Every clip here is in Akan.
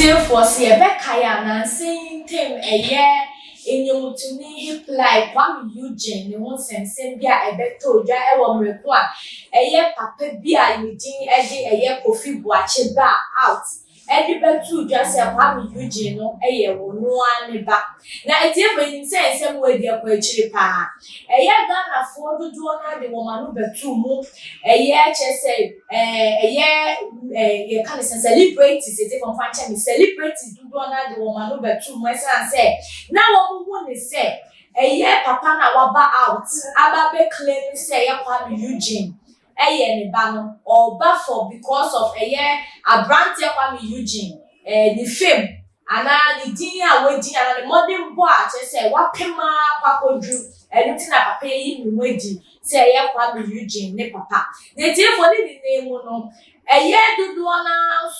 Until for see a Beckaya and saying him a year in your to me hip like one Eugene, the one sense, send beer a beto, ja ever require a year papa beer, Eugene, a year Kofi Boakye bar out. Every betu just a one Eugene, no a year no one back. Now it's even saying some way they are quite cheap. A year gonna afford to do another woman who betu move a year, just say a year. You can celebrities, it's from function. Celebrities do another woman over 2 months and say, now what woman is say, a year papa na waba out, Ababe claim say, Kuami Eugene, a year in Bano, or Buffalo because of a year, a brand Kuami Eugene, the fame, and the dinner waiting and the modern boy, just say, what came up, Papa Drew, and looking at Papa in waiting, say, Kuami Eugene, ne papa. They tell for the name, no. A year do one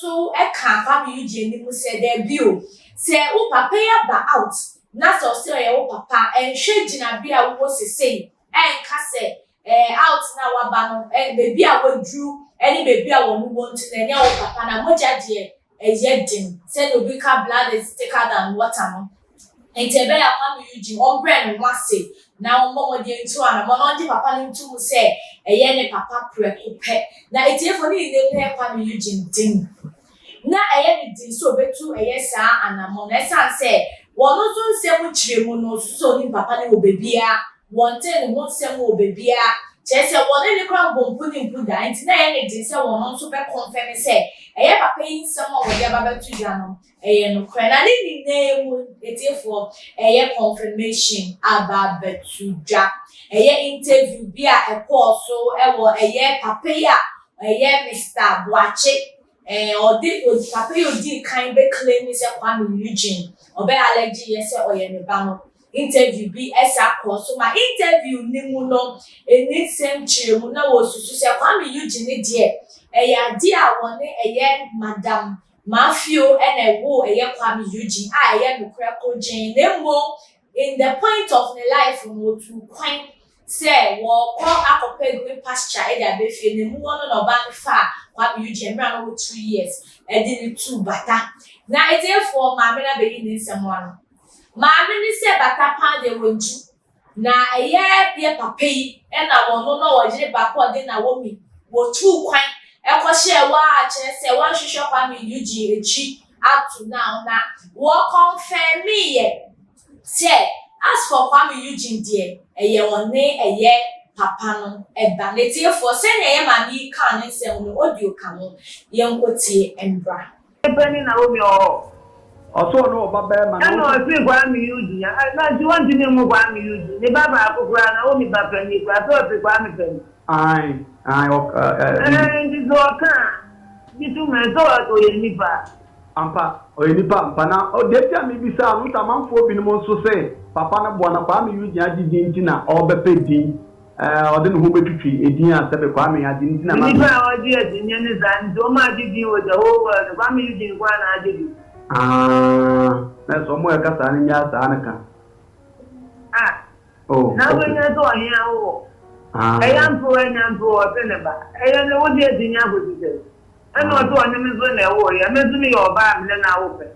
so a can't Eugene said their view. Say, oh, papa ba out. That's also a papa and Shagina be a was a say. And Casse out now about and baby I will drew any baby I will want to the old papa and much idea a yedding. Said the weaker blood is thicker than water. And Tebe Kuami Eugene, one brand must say. Now, Mama dear to an amount of papa to say a year papa pet. Now, it's here for the pair Kuami Eugene ding. Now, I am it so better a yes, sir, and a monessa say, one also say which remono so in papa will be beer, 110 won't say more baby. Just a one in the crown won't put in put that, and it so one super confirm say, I have a paying someone with your baba to Jano. No credit name it for a confirmation about Betuja. A year interview be a course so a year papaya, a year Mr. Boakye, or did with papaya did kind of claim is a Kuami Eugene, or be allergy, yes, or Yanibano. Interview be as a course. So my interview Nimuno in this century was to say Kuami Eugene dear, a dear one, a year Madame. Matthew and a war a young Kuami Eugene, I am the crackle Jane, then more in the point of the life from what to quaint say, well, call up a peg pasture, and I be in the one or band far, Kuami Eugene ran over 3 years, and did it too, but now it's therefore my mother beginning someone. My minister, but I found the room too. Now a year be a papi, and I will not know what you backward then I will be, were too quaint. I share watch and say one should shop on me Eugene up to now. Walk confirm me yet. Say, as for Kuami Eugene dear, a year one day a year papa a bandit for sending a money can and send no audio come young Kofi and bra. Depending on your also no Baba man. I know I feel Kuami Eugene. I not you want to name Kuami Eugene. The Baba Kuami only Baba and you are so Kuami Penny. Aye. And this all can. You two men so to your nipa. Ampa, or nipa, pana, or they tell me beside me, some for being so say, Papa na Buana Kuami Eugene Dina, or Bepe or then who be to tree, a dear Sabe Kuami had in Dina. Our dear Indians and Doma did you with the whole world, the Kuami Eugene one I did. That's somewhere Cassan Yas Anaka. Oh, now when I saw here. I am poor and I'm poor, Peneba. I don't know what you're doing with it. I know what one is when I worry. I'm assuming your bag, then I open.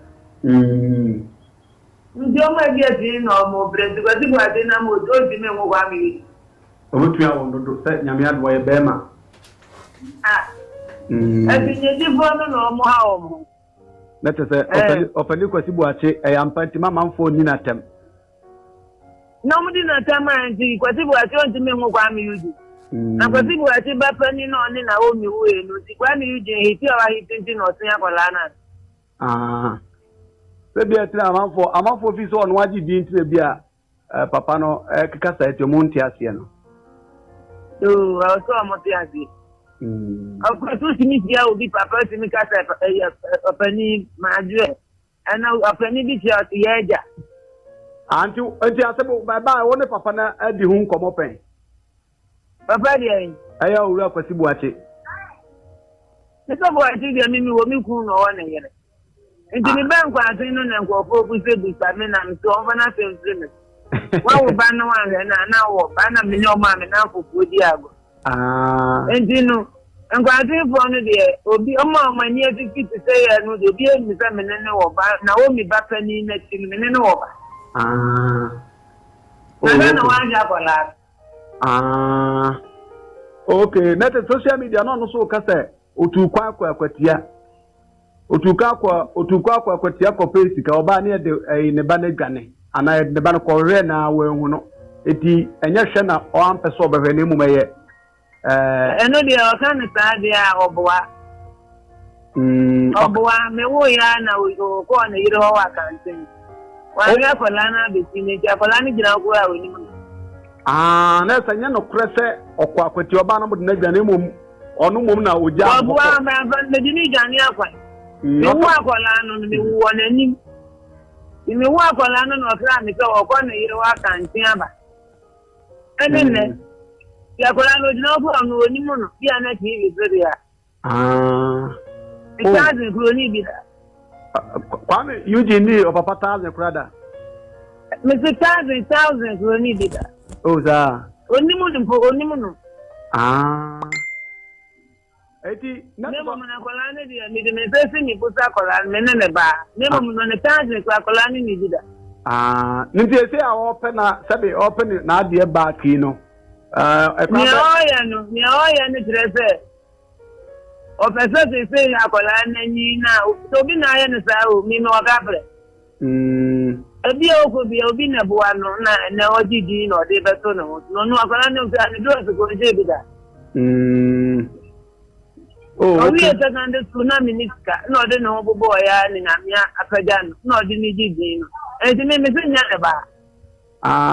You might get in or more bread because you are in a mood, don't you know what I mean? What you want to say, Yamiad by Bema? I think you don't know more. Let us say, of a Lucas Boakye, I am Pantima for Ninatem. Nobody not time and see what you are going to make Kuami Eugene. And what people are depending on in our own way. Kuami Eugene, he tell her he's thinking of Siacolana. Maybe I'm for this on what you did to be a Papa no Cassa at your Montiasiano. Oh, I was so Montiasi. Of course, two Smith will be Papa to make us a penny, my address. And now a penny be out the edge. Until I want a papa at the home come open. Papa, I will see what it. The trouble I think I mean, women cool no one again. Into the bank, I think on go focus with I mean, I'm so often at the What will ban one and now ban a million man and now for good Diago. And you know, Ngwadi for no de obi omo mani afiti to say no de obi emi se menene wo ba na wo mi ba pani na ti menene wo ba. Na wa ja kola. Okay, net social media no so ka say otukwa akwatia. Otukwa akwatia ko page ka oba na de ne ba na dwane ana ne ba no ko re na we hu no. Eti enye hwe na o ampese obehwe na emu meye. Eno de o kan ta de a oboa. Oboa me wo ya na wo ko na yire ho wa kan tin. Wa ya kola na be ti ne ja kola ni jira ko a we ni mu. Na sanya no krese okwa akwati oba no na dwane mum onu mum na oja oboa ma ba ne di ni jani akwa. Me wo akola no me wo na ni. Me wo akola no no kra me ko ko na yire wa kan tin aba. Enene ya kola no dina ko anu oni mu no bia na ti bi ya itazi kroni bi da Kwame Eugene o papa 1000 krada Mr. 1000 kroni bi da za oni mu no eti na mo na kola ne dia mi de me pesi mi busa kola me ne ba ne mo no ne 1000 kola ni bi da nti ese a open na sabe open na ade ba ki no mi oya no trese o pesa se ya kola na ni na so bi na ya ne sa o mi no ga bre ebi o ko bi obi na buwa no na ojidi no de beto no akola no fi ani do se ko je bi da owi eta na de suna minister no de no bobo ya ni na mia apaja no de ni jidi no enti me se nya ne ba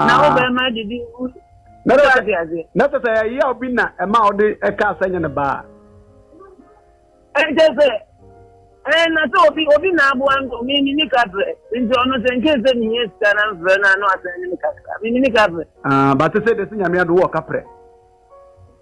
na o be ma didi na tata ya obi na e ma ode e ka asanya ne ba ente se na so obi na abu ango mi ni kabre nti ono se nke se ni yes kana vre na no asanya ni kabre mi ni kabre but say de sinya me ado wo kapre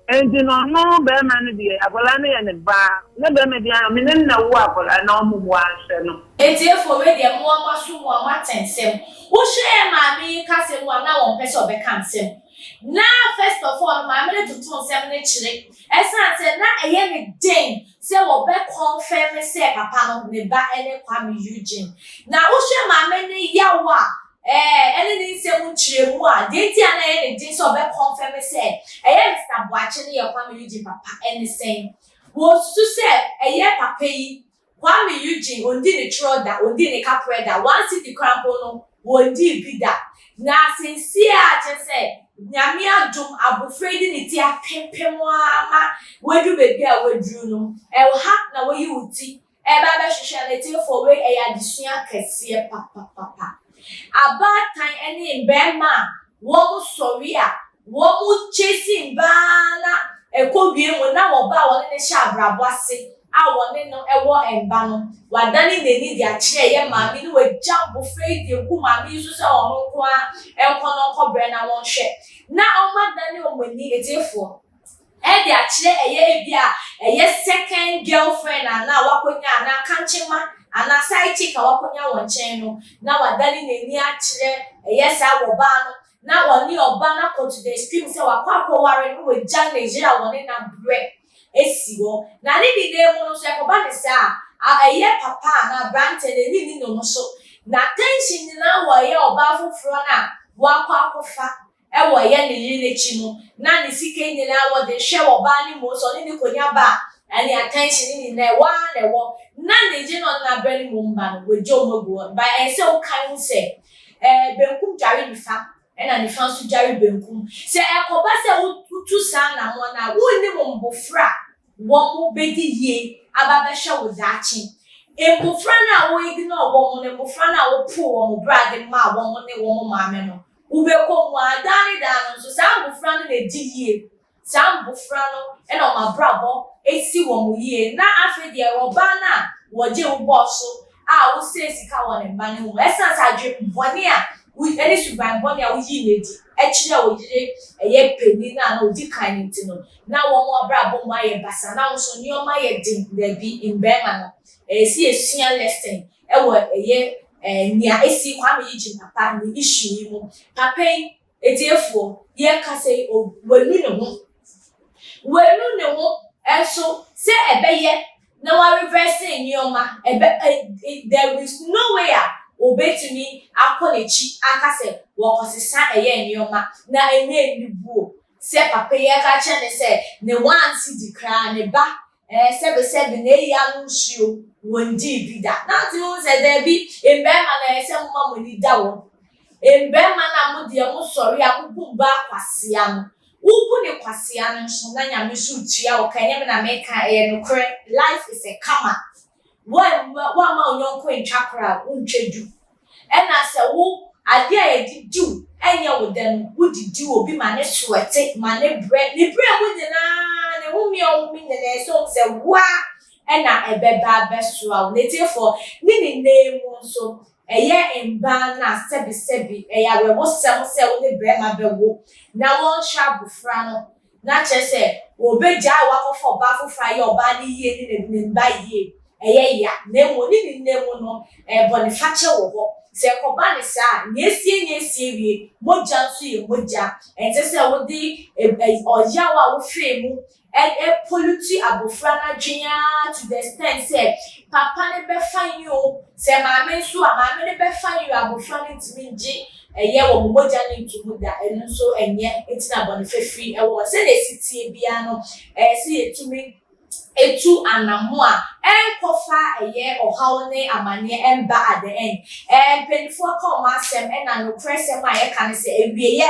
enti no be ma ne die akola ne ya ne ba ne be me dia mi ne na wo akola na omu bo ahwe no enti efo we de mo amaso mo amatensem wo hwe ma mi kase mo na won pese obekansem na first of all my minute to turn 7 chire esan say na eye me den say wo be confirm say papa no me ba ene Kuami Eugene na wo hwe ma me ne yawa ene ni se mu chire mu a de ti ana ene den say wo be confirm say eye Mr. Boakye ne Kuami Eugene papa ene say wo su say eye papa yi Kuami Eugene ondi ne troda ondi ne kapreda one city crampo no wondi bida na sensia che say nyame adum abofredi ne ti apempem ama wadu bebi a wadu no ha na wayi wuti ba ba hwehwe na ti for we ya disua kese papa abatan ene mbema wo sori a wo chasing bana ekobie mu na wo ba wo ne sha brabo ase awone no ewo emba no wadani neni dia kire ye maami no wajambo fredi ku maami so se ono ko a enkono kobre na won hwe na omadani omani etefo e dia kire eye bia eye second girlfriend na wakonya na kanchema ana side chick wakonya won chen no na wadani neni a kire eye sa wo ba no na woni oba na ko to the stream se wakwa ware no wajan Nigeria woni na bre esiwo na ni bi de mu no so ekoba ne sa aye papa na brante de ni no so na tension ni na wo ye oba foforo na wakwa akofa e wo ye ne yire chi no na ni sike ni na wo de hwe wo ba ni mo so ni konya ba ani attention ni na wa na wo na ne je no na bra ni mo mba no we jo mo go ba en se o kan se benkum jare ni fa na ni fa so jare benkum se ekoba se utu sa na mo na wo ni mo mbofra wo mo bedi ye ababa hwe wo dachi mbofra na wo ignore wo mo ne mbofra na wo pu wo mo brade ma wo mo ne wo mo maame no ubeko mu adani da no so sa mbofra no na di ye sa mbofra no na ma brabo esi wo mo ye na afi de wo ba na wo je wo boso a wo se sika wo ne ba ne wo esa sa dwe boni a we any suban boni a wo yi ne di echire wo jire eye peni na na odi kan nti no na wo mo abrabo mo aye basa na wo so ni o ma ye din da bi in bema no esi esua lesson wo eye nia esi Kuami Eugene papa ni issue yi mu papa etiefo ye ka say o wanu ne ho And so say ebeye na wa reverse nyoma there is no way obetumi akonechi aka se wo kosesa nyoma na enye nibuo se papa ye ka che ne se ne wansi di kra ne ba sebe ne ya nsuo wondi bi da na ti o se there bi embema na ese mma mo ni da wo embema na mo de mo sori akụkụ ba kwasia no ubu ne kwasia no so na nyame so tua o kan nyame na meka no kre life is a karma wa ma onyon ko ntwakra untwedu ena se wo ade a yedidu enye wo den wudidi obi ma ne swete ma ne bre mu de na ne humi o mi ne so se wa ena ebeba beso a ne tefo ni name so eye emba na sebi eya we wo sem se wo ne bre ma bewo na won sha bufra no na che se obeja wa kofo ba fufra ye oba ni ye ni mba ye eye ya nemo ni nemo no boniface wo ho se ko ba ni sa nyesie wie moja nso ye moja ente se wo di oya wa wo fe mu pollute abofra na dwea to the extent say papa ne be fan you se maame nso maame ne be fan you abofra ne timinji eye wo moja ne ntumu da eno nso enye etina bonifefri wo se de sitie bia no se etumi etu anamo a enkofa eye ohaw ne amane emba at the end penifo come asem na no presem a ye kan se ewieye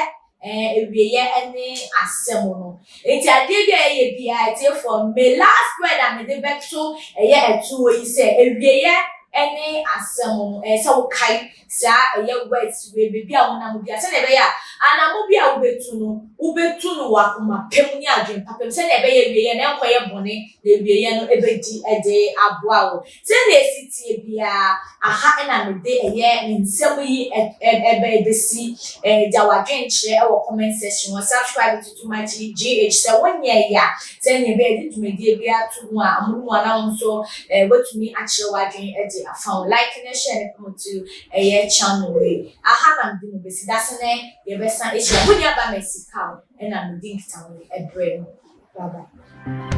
ene asem no enti ade bia ye bia ete for me last word am de beto eye etu yi se ewieye ene asem no se wo kai sa eye words we bia wona mo bia se na be ya anamo bia ubetu no wakoma pem ni adwen papem se na be ye wieye na enkoye bone na wieye no ebedi ede aboa wo se na esitie bia aha na me de eye nsem yi ebesi jawadwen kire e wo comment section subscribe to my GH se wonye ya se na be edi tumedie bia to ho a amu ana nso wetumi akire wadwen ede afa like na share ne promote eye channel we aha na ndi mo besi dasene ye besa e share ba mesika and I'm the dink town a brain. Bye bye.